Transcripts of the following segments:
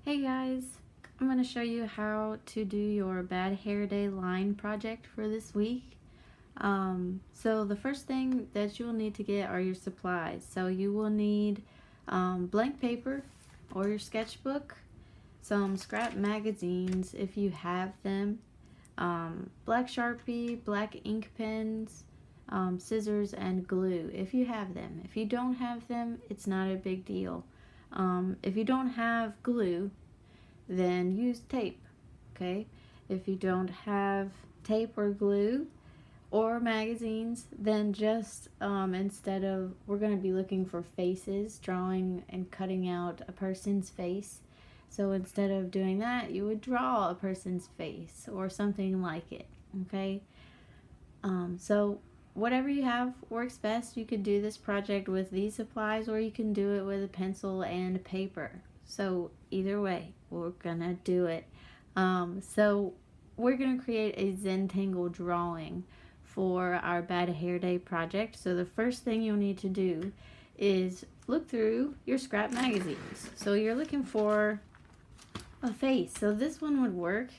Hey guys, I'm going to show you how to do your bad hair day line project for this week. So the first thing that you'll need to get are your supplies. So you will need blank paper or your sketchbook, some scrap magazines if you have them, black Sharpie, black ink pens, scissors, and glue if you have them. If you don't have them, it's not a big deal. If you don't have glue, then use tape, okay? If you don't have tape or glue or magazines, then just instead of, we're going to be looking for faces, drawing and cutting out a person's face. So instead of doing that, you would draw a person's face or something like it, okay? So whatever you have works best. You could do this project with these supplies, or you can do it with a pencil and paper. So either way, we're gonna do it. So we're gonna create a Zentangle drawing for our bad hair day project. So the first thing you'll need to do is look through your scrap magazines. So you're looking for a face. So this one would work.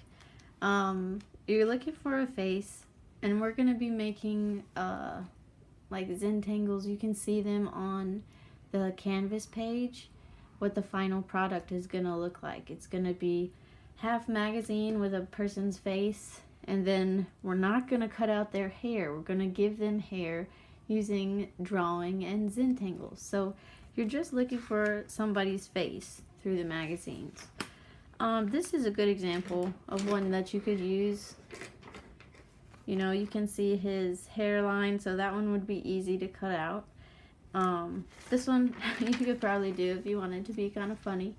You're looking for a face, and we're gonna be making like Zentangles. You can see them on the Canvas page, what the final product is gonna look like. It's gonna be half magazine with a person's face, and then we're not gonna cut out their hair. We're gonna give them hair using drawing and Zentangles. So you're just looking for somebody's face through the magazines. This is a good example of one that you could use. You know, you can see his hairline, so that one would be easy to cut out. This one you could probably do if you wanted to be kind of funny.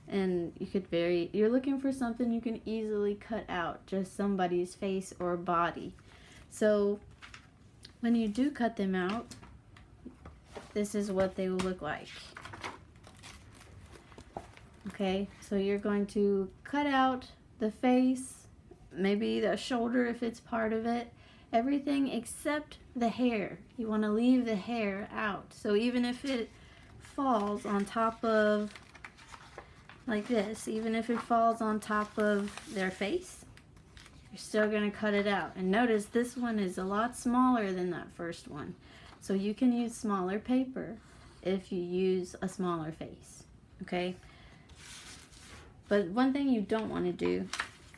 And you could you're looking for something you can easily cut out, just somebody's face or body. So when you do cut them out, this is what they will look like. Okay, so you're going to cut out the face, maybe the shoulder if it's part of it, everything except the hair. You want to leave the hair out. So even if it falls on top of, like this, even if it falls on top of their face, you're still going to cut it out. And notice this one is a lot smaller than that first one. So you can use smaller paper if you use a smaller face, okay? But one thing you don't want to do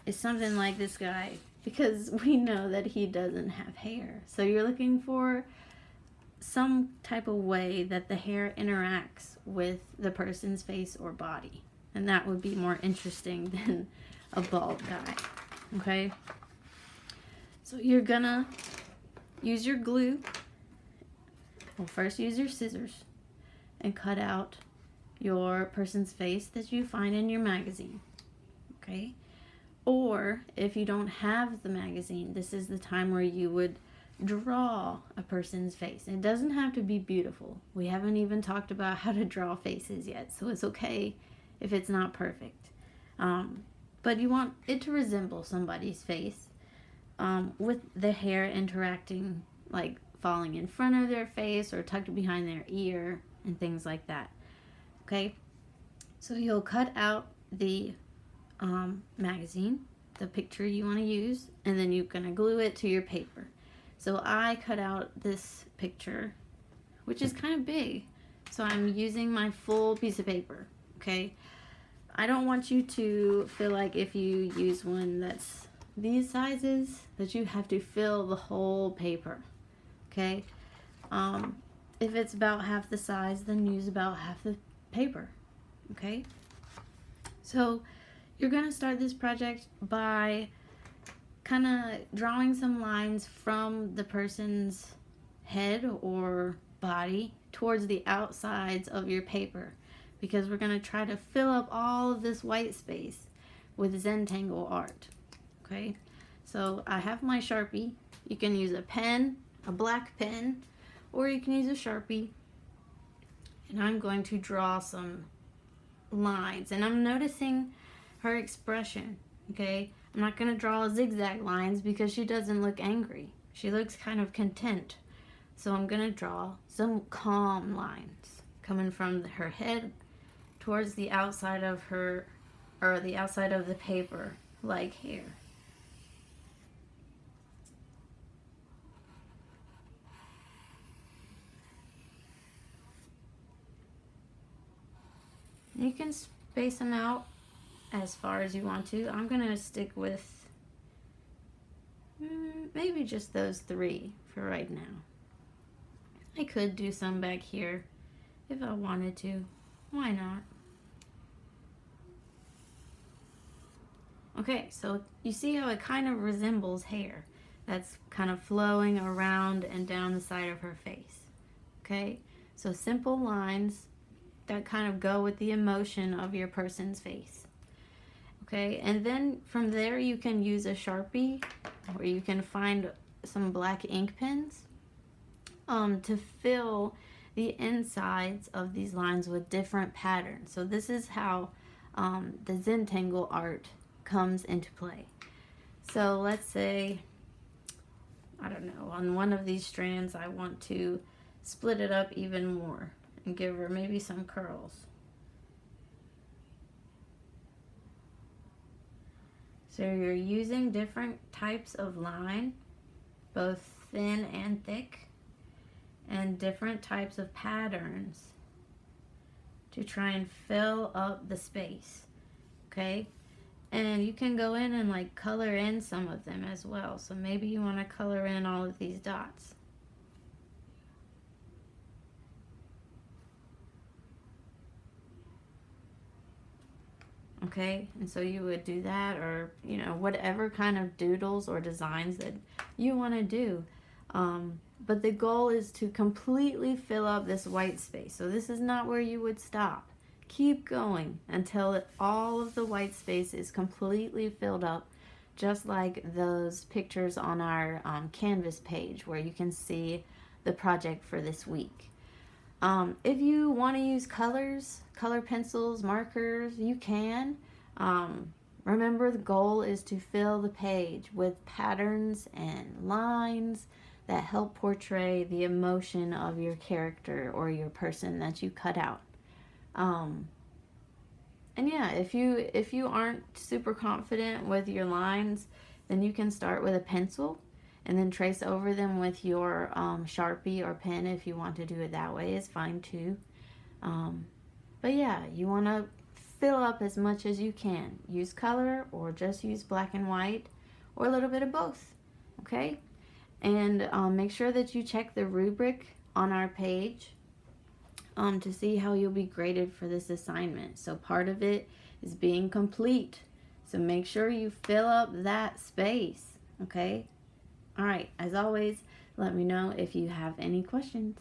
is something like this guy, because we know that he doesn't have hair. So you're looking for some type of way that the hair interacts with the person's face or body. And that would be more interesting than a bald guy, okay? So you're gonna use your glue. Well, first use your scissors and cut out your person's face that you find in your magazine, okay? Or if you don't have the magazine, this is the time where you would draw a person's face. It doesn't have to be beautiful. We haven't even talked about how to draw faces yet, so it's okay if it's not perfect. But you want it to resemble somebody's face, with the hair interacting, like falling in front of their face or tucked behind their ear and things like that. Okay, so you'll cut out the magazine, the picture you want to use, and then you're going to glue it to your paper. So I cut out this picture, which is kind of big, so I'm using my full piece of paper, okay? I don't want you to feel like if you use one that's these sizes that you have to fill the whole paper, okay? If it's about half the size, then use about half the paper, okay? So you're going to start this project by kind of drawing some lines from the person's head or body towards the outsides of your paper, because we're going to try to fill up all of this white space with Zentangle art, okay? So I have my Sharpie. You can use a pen, a black pen, or you can use a Sharpie. And I'm going to draw some lines, and I'm noticing her expression, okay? I'm not going to draw zigzag lines because she doesn't look angry. She looks kind of content. So I'm going to draw some calm lines coming from her head towards the outside of her or the outside of the paper, like here. You can space them out as far as you want to. I'm gonna stick with maybe just those 3 for right now. I could do some back here if I wanted to. Why not? Okay, so you see how it kind of resembles hair that's kind of flowing around and down the side of her face. Okay, so simple lines that kind of go with the emotion of your person's face. Okay, and then from there you can use a Sharpie, or you can find some black ink pens to fill the insides of these lines with different patterns. So this is how the Zentangle art comes into play. So let's say, I don't know, on one of these strands I want to split it up even more and give her maybe some curls. So you're using different types of line, both thin and thick, and different types of patterns to try and fill up the space, okay? And you can go in and like color in some of them as well. So maybe you want to color in all of these dots. Okay, and so you would do that, or you know, whatever kind of doodles or designs that you want to do. But the goal is to completely fill up this white space. So this is not where you would stop. Keep going until all of the white space is completely filled up, just like those pictures on our Canvas page where you can see the project for this week. If you want to use colors, color pencils, markers, you can. Remember, the goal is to fill the page with patterns and lines that help portray the emotion of your character or your person that you cut out. And yeah, if you aren't super confident with your lines, then you can start with a pencil and then trace over them with your Sharpie or pen. If you want to do it that way, is fine too. But yeah, you want to fill up as much as you can. Use color or just use black and white or a little bit of both, okay? And make sure that you check the rubric on our page to see how you'll be graded for this assignment. So part of it is being complete. So make sure you fill up that space, okay? All right, as always, let me know if you have any questions.